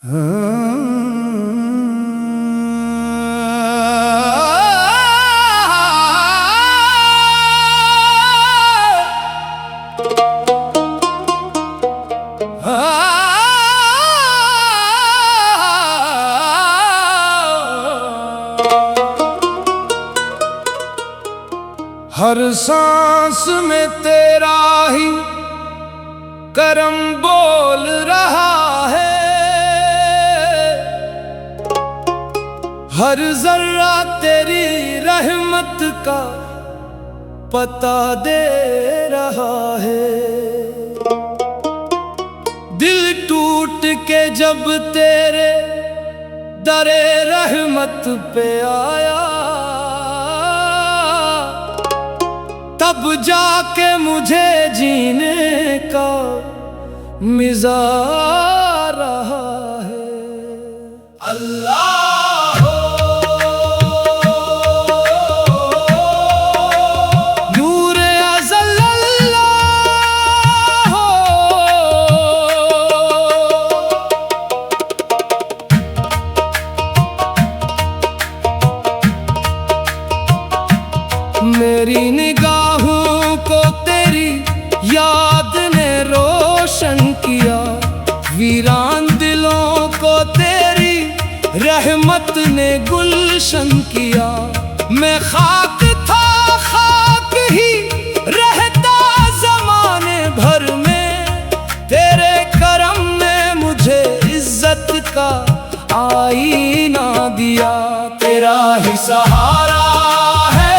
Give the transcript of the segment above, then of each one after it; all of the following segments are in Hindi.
हर सांस में तेरा ही करम बोल रहा है, हर जर्रा तेरी रहमत का पता दे रहा है। दिल टूट के जब तेरे दरे रहमत पे आया, तब जाके मुझे जीने का मिज़ा रहा है। अल्लाह नूर अज़ल अल्लाह मेरी निगाहों को तेरी याद ने रोशन किया, वीरान दिलों को तेरी रहमत ने गुलशन किया। मैं खाक था, खाक ही रहता ज़माने भर में, तेरे करम ने मुझे इज्जत का आईना दिया। तेरा ही सहारा है,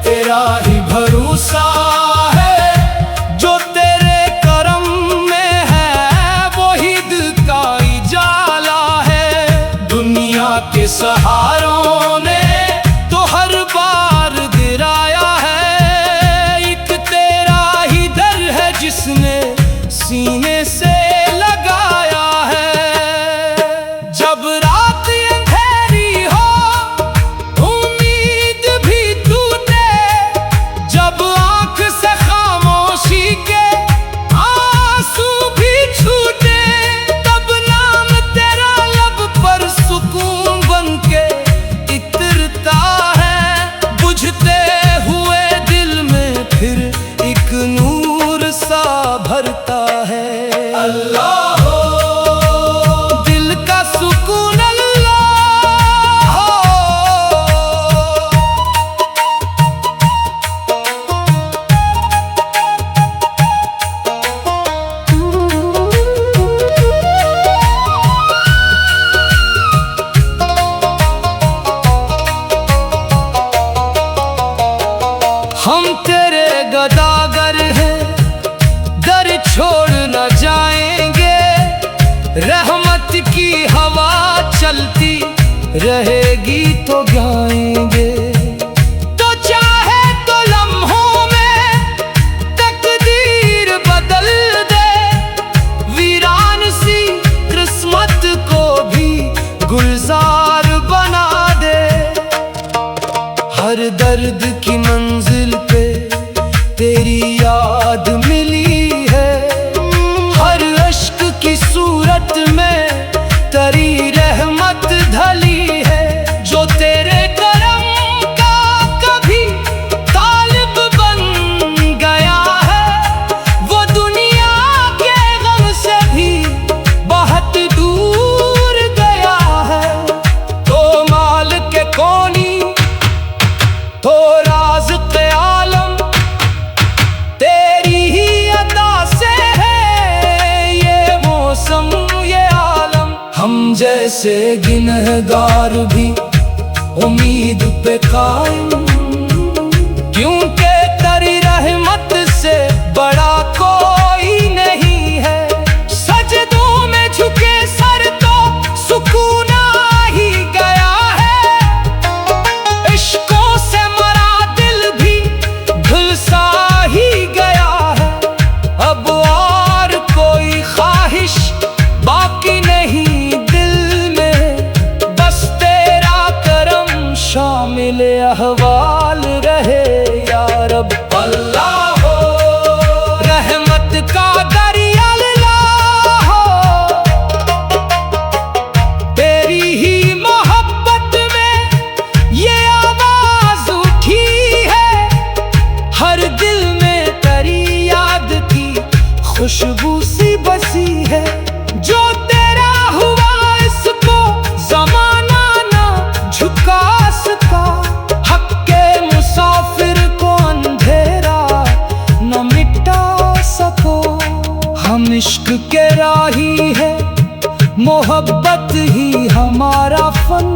तेरा ही भरोसा है, जो तेरे करम में है वही दिल का उजाला है। दुनिया के सहारों ने तो हर बार गिराया है, एक तेरा ही दर है जिसने सीने से लगाया है। जब रात अंधेरी हो उम्मीद भी टूटे, जब आंख से खामोशी के आंसू भी छूटे, तब नाम तेरा लब पर सुकून बनके इतरता है। बुझते हुए दिल में फिर एक नूर सा भरता है। अल्लाह दिल का सुकून अल्लाह हम तेरे गदागर हैं, दर छोड़ न जाएंगे, रहमत की हवा चलती रहेगी तो गाएंगे। तो चाहे तो लम्हों में तकदीर बदल दे, वीरान सी किस्मत को भी गुलजार बना दे। हर दर्द की मंजिल पे तेरी याद मिली है, हर अश्क की सूरत में तेरी रहमत ढली है। जो तेरे करम का कभी तालिब बन गया है, वो दुनिया के गम से भी बहुत दूर गया है। तो मालिक कौनी तो राज़िक़ आलम, तेरी ही अता से है ये मौसम ये आलम। हम जैसे गिनहगार भी उम्मीद पे कायम, क्योंकि तेरी रहमत से बड़ा कोई नहीं है। सजदों में झुके सर तो सुकून आ ही गया है, इश्कों से मरा दिल भी झुलसा ही गया है। अब और कोई ख्वाहिश बाकी नहीं दिल में, बस तेरा करम शामिल अहवाल मोहब्बत ही हमारा फन,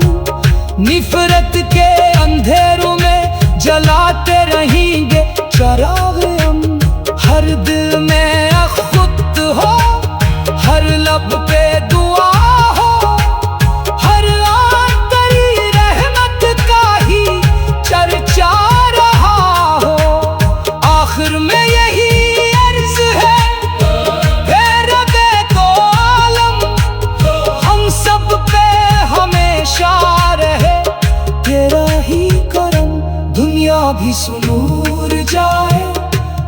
निफरत के अंधेरों में जलाते रहेंगे चराग हम। हर दिल में अख़ुत हो, हर लब पे दुआ हो, हर आन तेरी रहमत का ही चर्चा रहा हो। आखिर में यही अर्ज़ है रब्बे दो आलम, हम सब पे हमेशा रहे तेरा ही करम। दुनिया भी सुनूर जाए,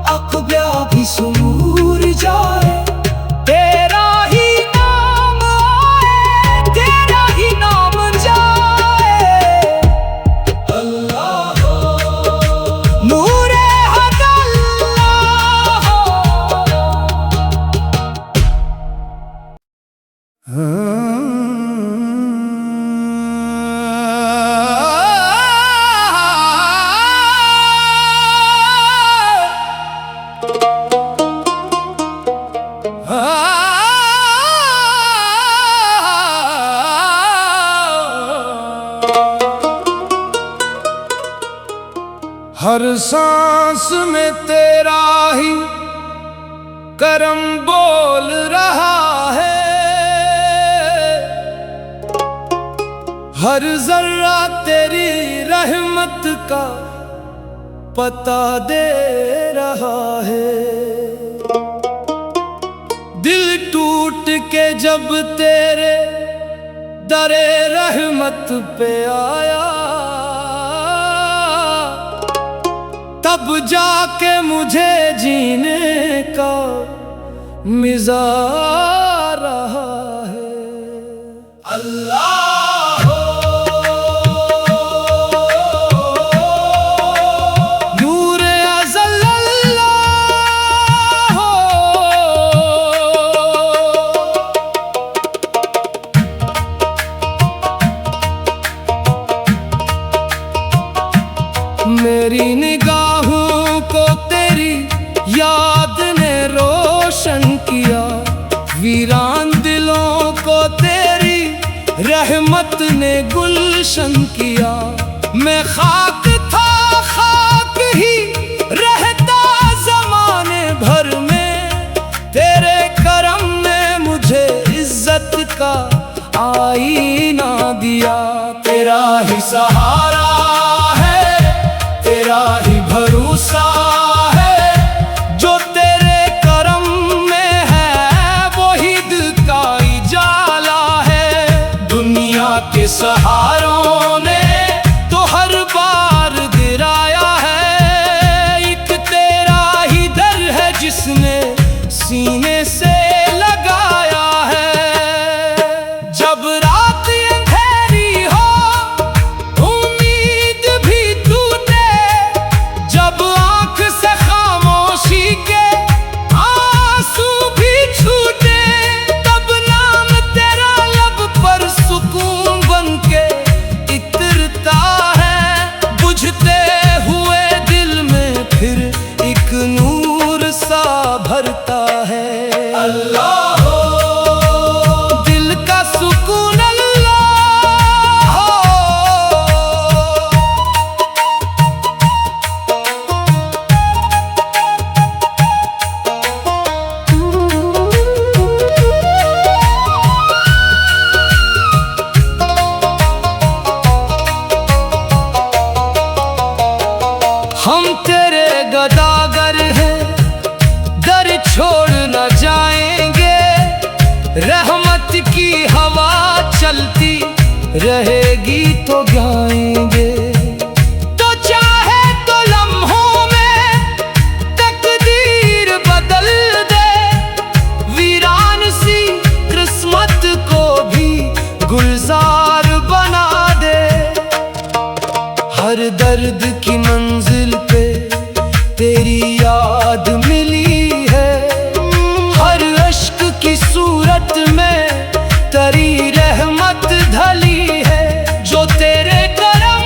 अक़बा भी सुनूर जाए, तेरा ही नाम आए, तेरा ही नाम जाए। अल्लाह नूरे हक अल्लाह। हर सांस में तेरा ही करम बोल रहा है, हर जर्रा तेरी रहमत का पता दे रहा है। दिल टूट के जब तेरे दरे रहमत पे आया, तब जाके मुझे जीने का मिज़ा रहा है। अल्लाह नूरे अज़ल अल्लाह। मेरी निगाहों को तेरी याद ने रोशन किया, वीरान दिलों को तेरी रहमत ने गुलशन किया। मैं खाक था, खाक ही रहता ज़माने भर में, तेरे करम ने मुझे इज्जत का आईना दिया। तेरा ही सहारा है, तेरा ही भरोसा है, जो तेरे करम में है वही दिल का उजाला है। दुनिया के सहारों ने तो हर बार गिराया है, एक तेरा ही दर है जिसने सीने से लगाया है। जब रात अंधेरी हो, उम्मीद भी टूटे, जब आँख से खामोशी के आंसू भी छूटे, तब नाम तेरा लब पर सुकून बन के इतरता है। बुझते हुए दिल में फिर एक नूर सा भरता है। अल्लाह दिल का सुकून अल्लाह हो। हम तेरे गदागर हैं, दर छोड़ न जाएंगे, रहमत की हवा चलती रहेगी तो गाएंगे। तो चाहे तो लम्हों में तकदीर बदल दे, वीरान सी किस्मत को भी गुलजार बना दे। हर दर्द की मंजिल पे तेरी याद मिली है, हर अश्क की सूरत में तेरी रहमत ढली है। जो तेरे करम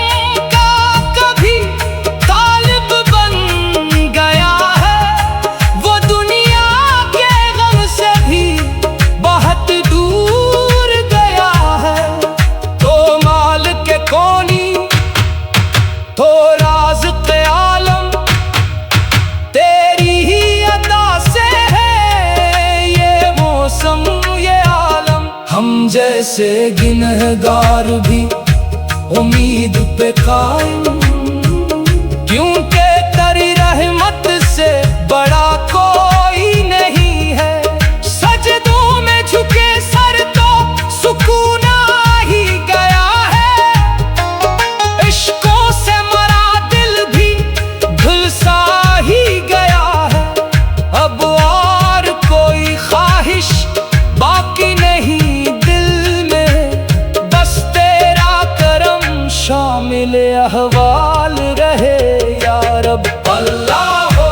जैसे गिनहगार भी उम्मीद पे कायम, क्योंकि तेरी रहमत से बड़ा कोई नहीं है। सजदों में झुके सर तो सुकून आ ही गया है, इश्कों से मरा दिल भी झुलसा ही गया है। अब और कोई ख्वाहिश बाकी नहीं दिल में, बस तेरा करम शामिल अहवाल रहे या रब। अल्लाह हो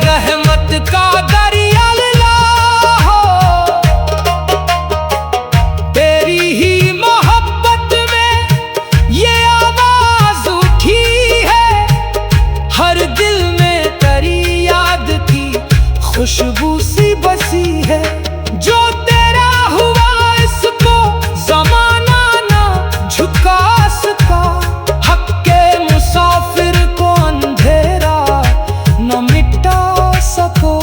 रहमत का दरिया अल्लाह हो, तेरी ही मोहब्बत में ये आवाज उठी है। हर दिल में तेरी याद की खुशबू सी बसी है। जो तेरा हुआ इसको ज़माना ना झुका सका, हक के मुसाफिर को अंधेरा न मिटा सको।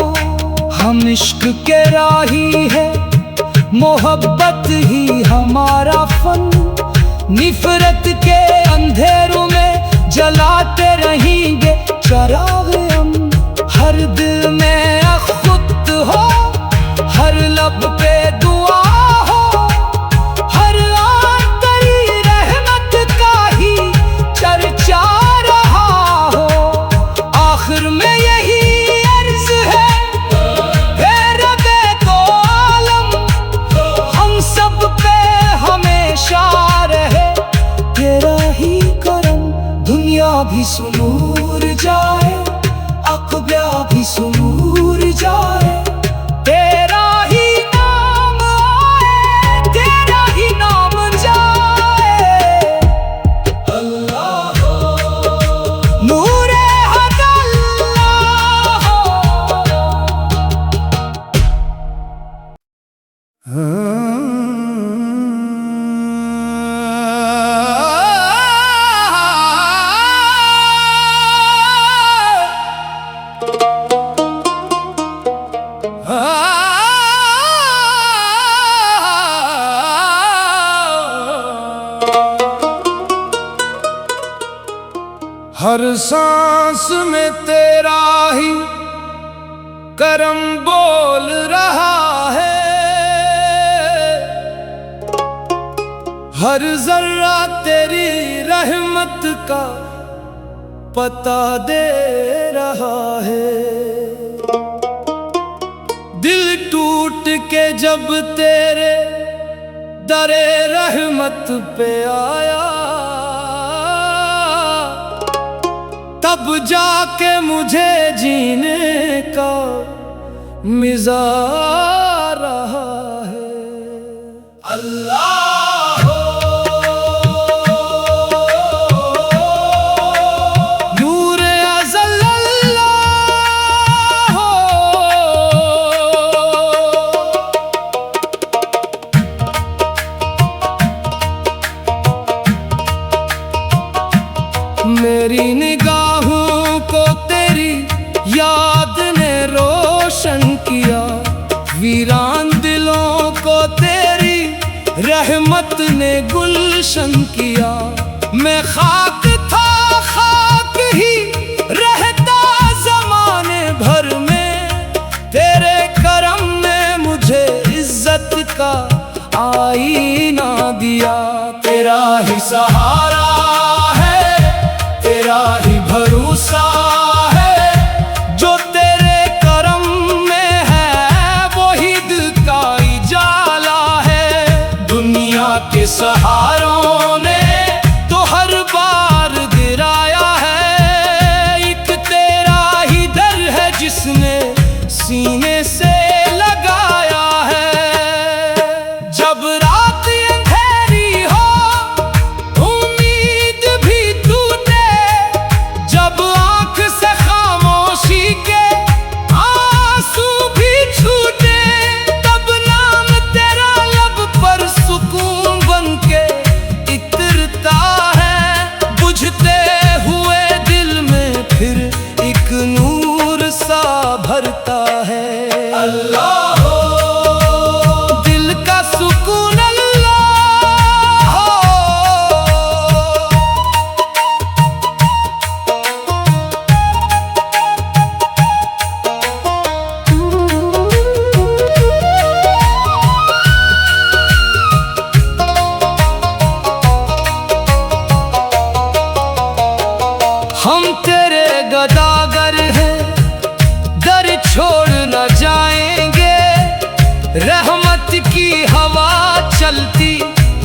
हम इश्क के राही है, मोहब्बत ही हमारा फन। निफरत के अंधेरों में जलाते रहेंगे चराग हम। हर दिल में खुद हो, हर लब पे दुआ हो, हर आन तेरी रहमत का ही चर्चा रहा हो। आखिर में यही अर्ज है रब्बे दो आलम, हम सब पे हमेशा रहे तेरा ही करम। दुनिया भी सुनूर जाए, अक़बा भी सुनूर जाए, तेरा ही नाम आए, तेरा ही नाम जाए। अल्लाह हो नूरे हक अल्लाह हो। हर सांस में तेरा ही करम बोल रहा है, हर जर्रा तेरी रहमत का पता दे रहा है। दिल टूट के जब तेरे दरे रहमत पे आया, तब जाके मुझे जीने का मिज़ा रहा है। अल्लाह हो नूर अज़ल अल्लाह हो, मेरी निगाहों को तेरी याद ने रोशन किया, वीरान दिलों को तेरी रहमत ने गुलशन किया। मैं खाक था, खाक ही रहता ज़माने भर में, तेरे करम ने मुझे इज्जत का आईना दिया। तेरा ही सहारा है, तेरा ही भरोसा है, जो तेरे करम में है वही दिल का उजाला है। दुनिया के सहारों ने तो हर बार गिराया है, एक तेरा ही दर है जिसने सीने से लगाया है। जब रात अंधेरी हो उम्मीद भी टूटे, जब आंख से खामोशी के आंसू भी छूटे, तब नाम तेरा लब पर सुकून बनके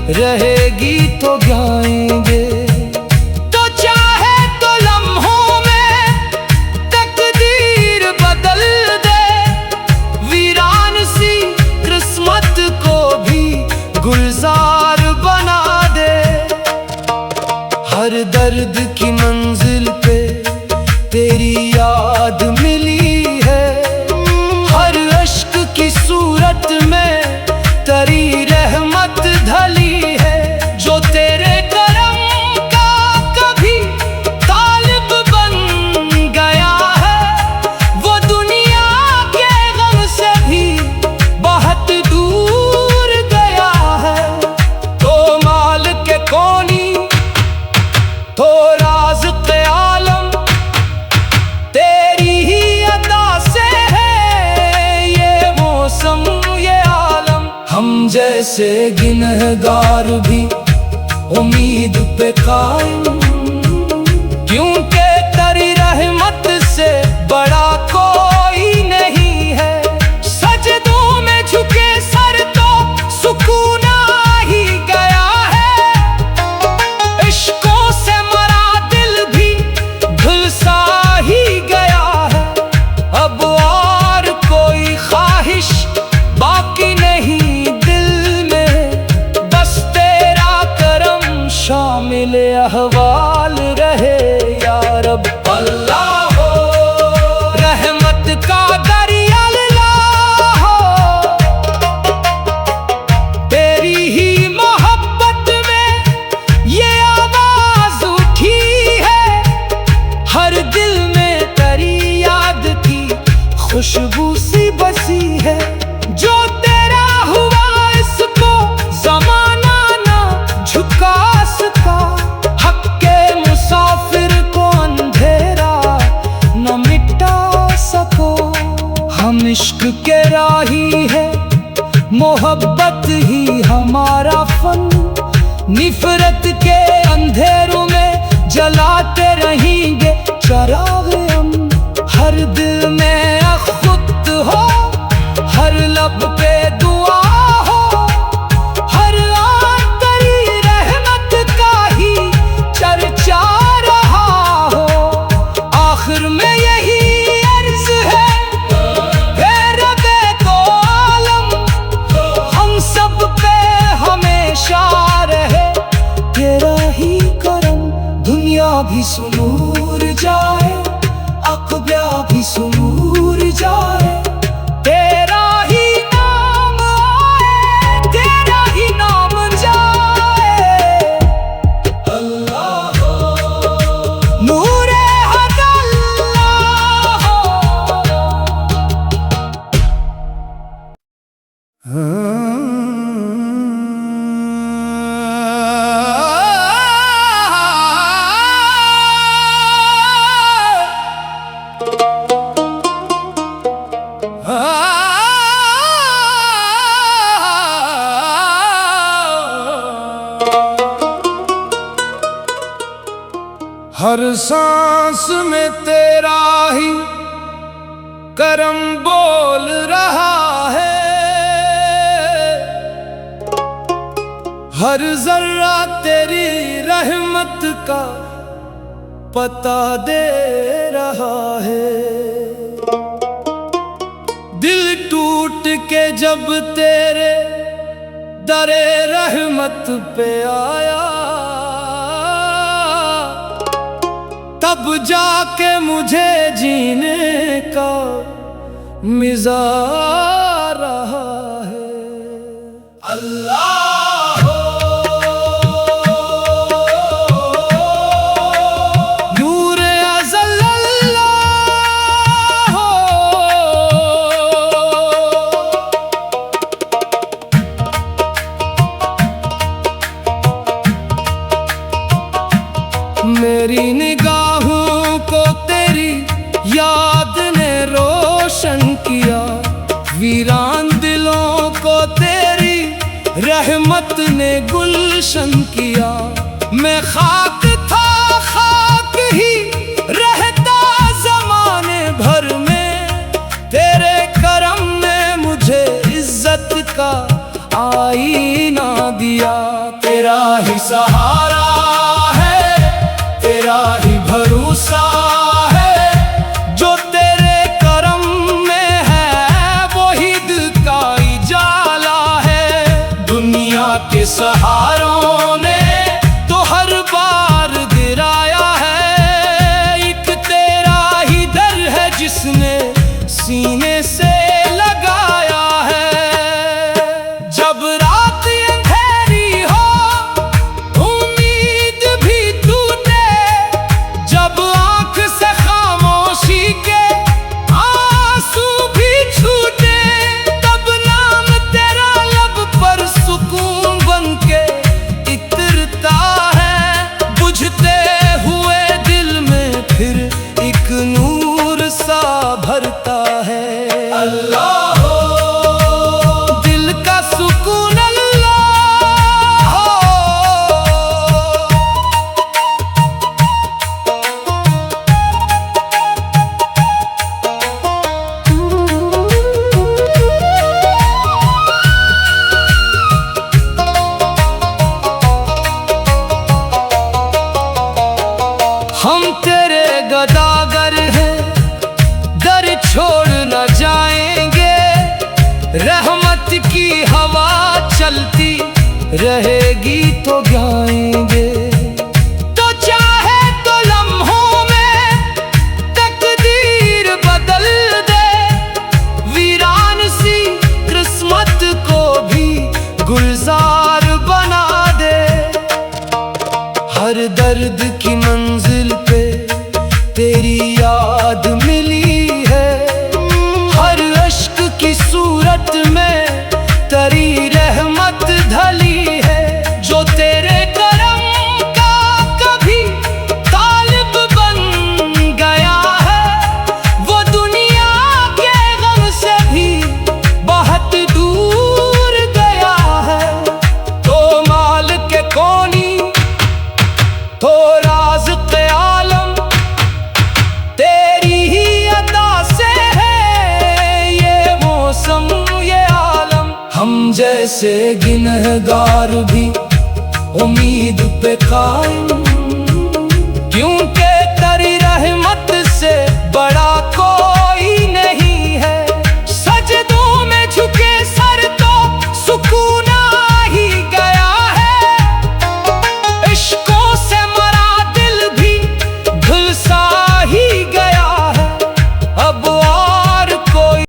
रहेगी तो गाएंगे। तो चाहे तो लम्हों में तकदीर बदल दे, वीरान सी किस्मत को भी गुलजार बना दे। हर दर्द की मंजिल पे तेरी याद मिली है, हर अश्क की सूरत में तेरी रहमत ढली है। जो तेरे करम का कभी तालिब बन गया है, वो दुनिया के गम से भी बहुत दूर गया है। तो मालिक कौनी तो राज़िक़ आलम, तेरी ही अता से है ये मौसम ये आलम। हम जैसे गिनहगार भी उम्मीद पे कायम, क्योंकि तेरी रहमत से बड़ा कोई नहीं है। सजदों में झुके सर तो सुकून आ ही गया है, इश्कों से मरा दिल भी झुलसा ही गया है। अब और कोई ख्वाहिश बाकी नहीं दिल में, बस तेरा करम शामिल अहवाल रहे या रब। अल्लाह हो रहमत का दरिया अल्लाह हो, तेरी ही मोहब्बत में ये आवाज उठी है। हर दिल में तेरी याद की खुशबू सी बसी है। जो तेरा हुआ इसको ज़माना ना झुका सका, हक के मुसाफिर को अंधेरा न मिटा सको। हम इश्क के राही है, मोहब्बत ही हमारा फन, निफरत के अंधेरों में जलाते रहेंगे चराग हम। हर दिल में खुद हो, हर लब पे दुआ हो, हर आन तेरी रहमत का ही चर्चा रहा हो। आखिर में यही अर्ज है हे रब्बे दो आलम, हम सब पे हमेशा रहे तेरा ही करम। दुनिया भी सुनूर जाए, अक़बा भी सुनूर जाए, तेरा ही नाम आए, तेरा ही नाम जाए। अल्लाह हो नूरे हक अल्लाह हो। हर सांस में तेरा ही करम बोल रहा है, हर जर्रा तेरी रहमत का पता दे रहा है। दिल टूट के जब तेरे दरे रहमत पे आया, तब जाके मुझे जीने का मिज़ा रहा है। अल्लाह हो नूरे अज़ल अल्लाह हो, मेरी निगाहों को तेरी याद ने रोशन किया, वीरान दिलों को तेरी रहमत ने गुलशन किया। मैं खाक था, खाक ही रहता ज़माने भर में, तेरे करम ने मुझे इज्जत का आईना दिया। तेरा ही सहारा है, तेरा ही भरोसा है। जो तेरे करम में है वही दिल का उजाला है। दुनिया के सहारों ने तो हर बार गिराया है, एक तेरा ही दर है जिसने सीने से लगाया है। जब रात अंधेरी हो उम्मीद भी टूटे, जब आंख से खामोशी के आंसू भी छूटे, तब नाम तेरा लब पर सुकून बनके इतरता है। बुझते हुए दिल में फिर एक नूर सा भरता है। अल्लाह हो, दिल का सुकून अल्लाह हो। हम तेरे गदागर हैं, दर छोड़ न जाएंगे। रहमत की हवा चलती रहेगी तो गाएंगे। तो चाहे तो लम्हों में तकदीर बदल दे, वीरान सी किस्मत को भी गुलजार बना दे। हर दर्द की मंजिल पे तेरी याद मिली है, हर अश्क की सूरत में तेरी रहमत ढली है। जो तेरे करम का कभी तालिब बन गया है, वो दुनिया के गम से भी बहुत दूर गया है। तो मालिक कौनी तो राज़िक़ आलम, तेरी ही अता से है ये मौसम ये आलम। हम जैसे गुनहगार भी उम्मीद पे कायम